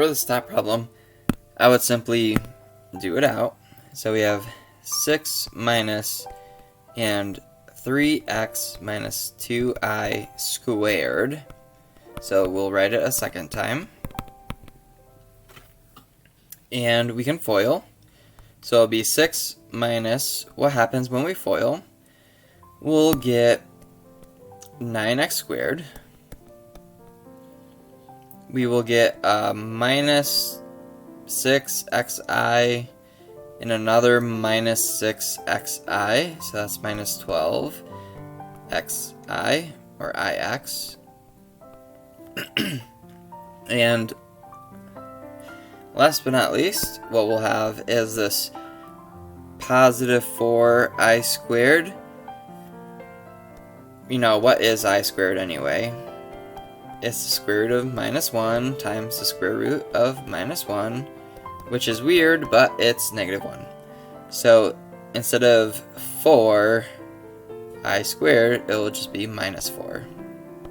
for this top problem, I would simply do it out. So we have 6 minus and 3x minus 2i squared. So we'll write it a second time. And we can FOIL. So it'll be 6 minus, what happens when we FOIL? We'll get 9x squared. We will get minus 6xi and another minus 6xi, so that's minus 12xi, or ix. And last but not least, what we'll have is this positive 4i squared. You know, what is I squared anyway? It's the square root of minus 1 times the square root of minus 1, which is weird, but it's negative 1. So instead of 4i squared, it will just be minus 4.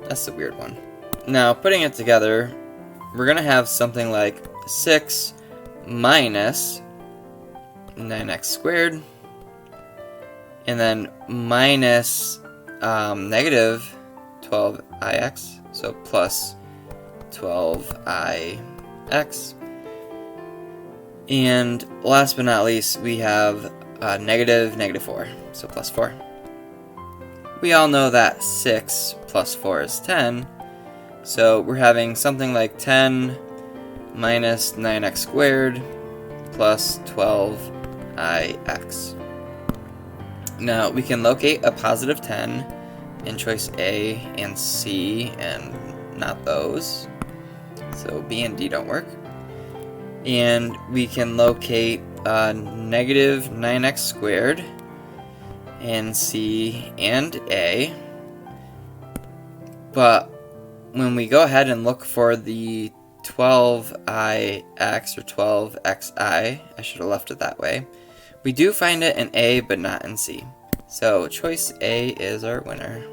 That's the weird one. Now, putting it together, we're going to have something like 6 minus 9x squared, and then minus negative 12ix, so plus 12ix. And last but not least, we have negative 4, so plus 4. We all know that 6 plus 4 is 10, so we're having something like 10 minus 9x squared plus 12ix. Now we can locate a positive 10 in choice A and C and not those, so B and D don't work. And we can locate negative 9x squared in C and A, but when we go ahead and look for the 12ix or 12xi, I should have left it that way, we do find it in A but not in C. So choice A is our winner.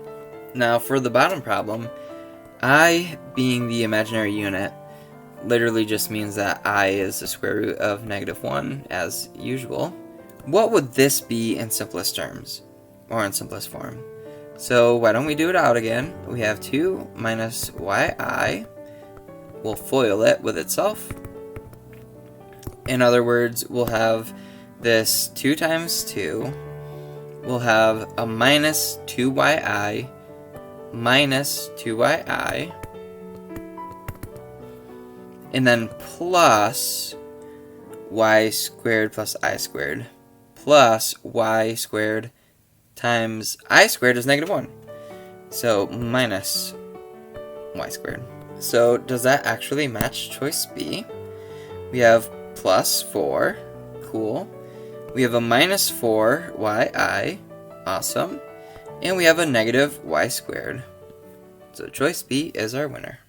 Now for the bottom problem, I being the imaginary unit literally just means that I is the square root of negative 1 as usual. What would this be in simplest terms, or in simplest form? So why don't we do it out again? We have 2 minus yi. We'll FOIL it with itself. In other words, we'll have this 2 times 2. We'll have a minus 2yi minus 2yi, and then plus y squared plus I squared plus y squared times I squared is negative 1. So minus y squared. So does that actually match choice B? We have plus 4. Cool. We have a minus 4yi. Awesome. And we have a negative y squared. So choice B is our winner.